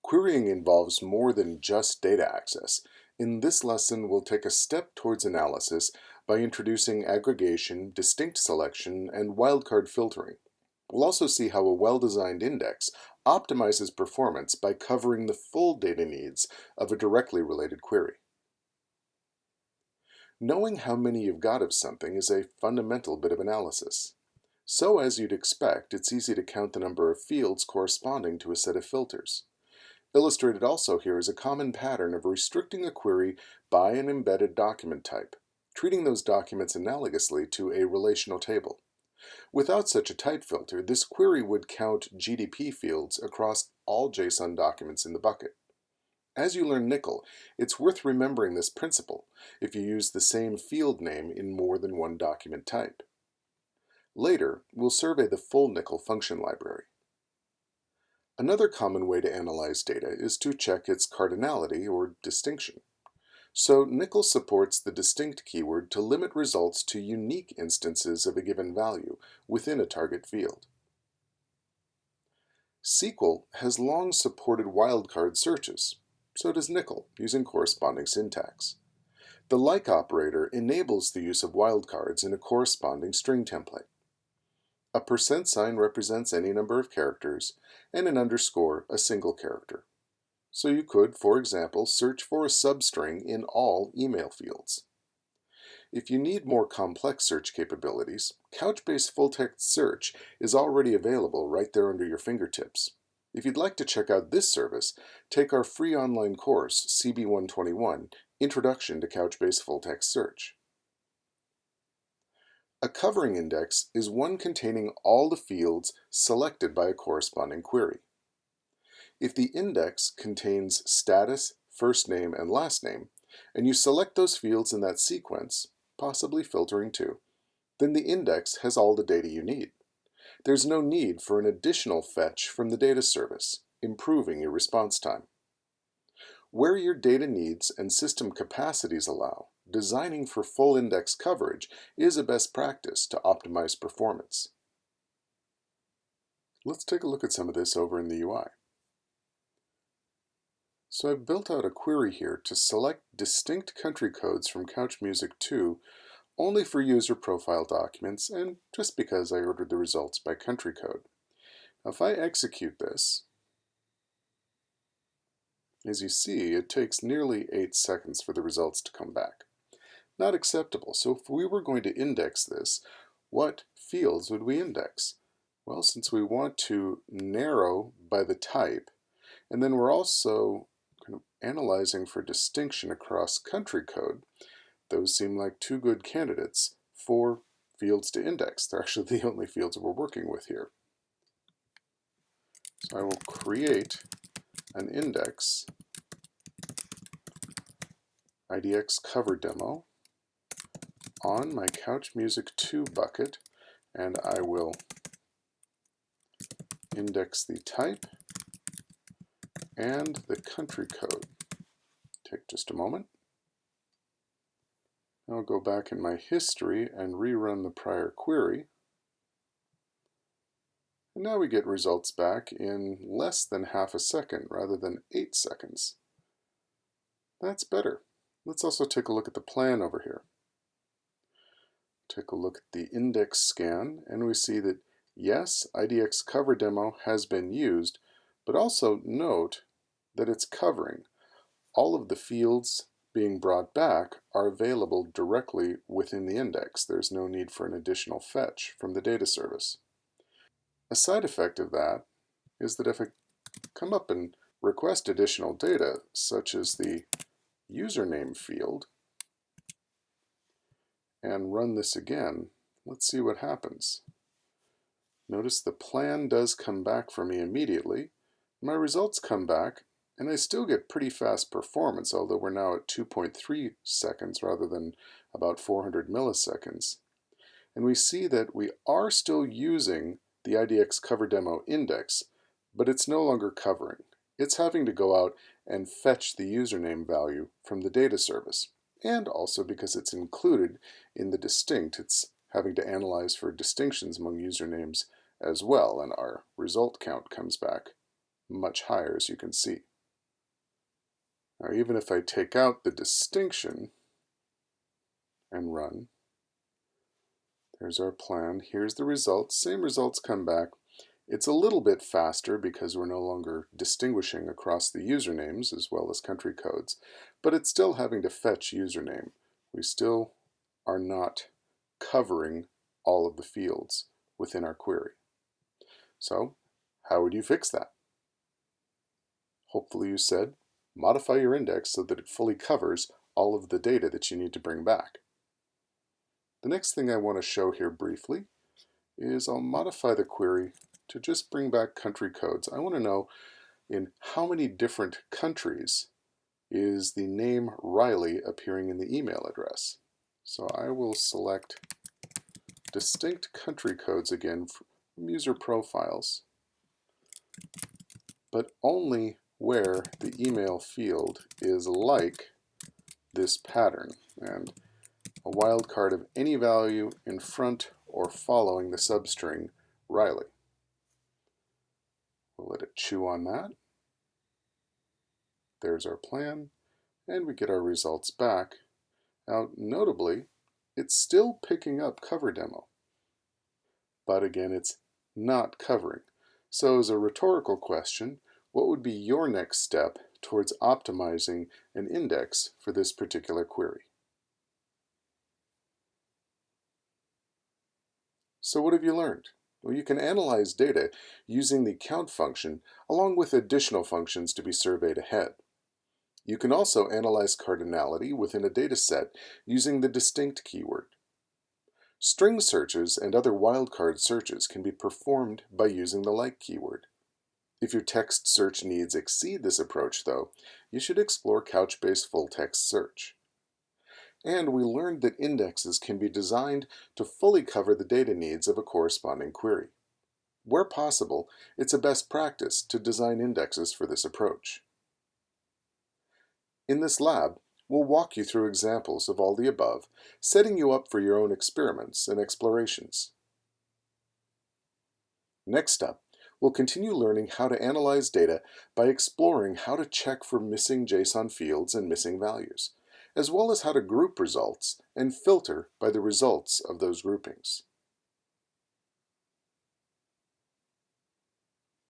Querying involves more than just data access. In this lesson, we'll take a step towards analysis by introducing aggregation, distinct selection, and wildcard filtering. We'll also see how a well-designed index optimizes performance by covering the full data needs of a directly related query. Knowing how many you've got of something is a fundamental bit of analysis. So as you'd expect, it's easy to count the number of fields corresponding to a set of filters. Illustrated also here is a common pattern of restricting a query by an embedded document type, treating those documents analogously to a relational table. Without such a type filter, this query would count GDP fields across all JSON documents in the bucket. As you learn Nickel, it's worth remembering this principle if you use the same field name in more than one document type. Later, we'll survey the full Nickel function library. Another common way to analyze data is to check its cardinality or distinction. So Nickel supports the distinct keyword to limit results to unique instances of a given value within a target field. SQL has long supported wildcard searches. So does Nickel, using corresponding syntax. The like operator enables the use of wildcards in a corresponding string template. A percent sign represents any number of characters, and an underscore a single character. So you could, for example, search for a substring in all email fields. If you need more complex search capabilities, Couchbase full-text search is already available right there under your fingertips. If you'd like to check out this service, take our free online course, CB121, Introduction to Couchbase Full-Text Search. A covering index is one containing all the fields selected by a corresponding query. If the index contains status, first name, and last name, and you select those fields in that sequence, possibly filtering too, then the index has all the data you need. There's no need for an additional fetch from the data service, improving your response time. Where your data needs and system capacities allow, designing for full index coverage is a best practice to optimize performance. Let's take a look at some of this over in the UI. So I've built out a query here to select distinct country codes from Couch Music 2 only for user profile documents and just because I ordered the results by country code. Now if I execute this, as you see, it takes nearly 8 seconds for the results to come back. Not acceptable. So if we were going to index this, what fields would we index? Well, since we want to narrow by the type, and then we're also kind of analyzing for distinction across country code, those seem like two good candidates for fields to index. They're actually the only fields we're working with here. So I will create an index IDX cover demo on my Couch Music 2 bucket, and I will index the type and the country code. Take just a moment. I'll go back in my history and rerun the prior query. And now we get results back in less than half a second rather than 8 seconds. That's better. Let's also take a look at the plan over here. Take a look at the index scan, and we see that yes, IDX cover demo has been used, but also note that it's covering. All of the fields being brought back are available directly within the index. There's no need for an additional fetch from the data service. A side effect of that is that if I come up and request additional data, such as the username field, and run this again, let's see what happens. Notice the plan does come back for me immediately. My results come back, and I still get pretty fast performance, although we're now at 2.3 seconds rather than about 400 milliseconds. And we see that we are still using the IDX cover demo index, but it's no longer covering. It's having to go out and fetch the username value from the data service. And also because it's included in the distinct, it's having to analyze for distinctions among usernames as well, and our result count comes back much higher, as you can see. Now, even if I take out the distinction and run, there's our plan. Here's the results. Same results come back. It's a little bit faster because we're no longer distinguishing across the usernames as well as country codes, but it's still having to fetch username. We still are not covering all of the fields within our query. So, how would you fix that? Hopefully you said, modify your index so that it fully covers all of the data that you need to bring back. The next thing I want to show here briefly is I'll modify the query to just bring back country codes. I want to know in how many different countries is the name Riley appearing in the email address. So I will select distinct country codes again from user profiles, but only where the email field is like this pattern, and a wildcard of any value in front or following the substring Riley. We'll let it chew on that. There's our plan, and we get our results back. Now, notably, it's still picking up cover demo, but again, it's not covering. So as a rhetorical question, what would be your next step towards optimizing an index for this particular query? So what have you learned? Well, you can analyze data using the count function along with additional functions to be surveyed ahead. You can also analyze cardinality within a data set using the distinct keyword. String searches and other wildcard searches can be performed by using the like keyword. If your text search needs exceed this approach, though, you should explore Couchbase full text search. And we learned that indexes can be designed to fully cover the data needs of a corresponding query. Where possible, it's a best practice to design indexes for this approach. In this lab, we'll walk you through examples of all the above, setting you up for your own experiments and explorations. Next up, we'll continue learning how to analyze data by exploring how to check for missing JSON fields and missing values, as well as how to group results and filter by the results of those groupings.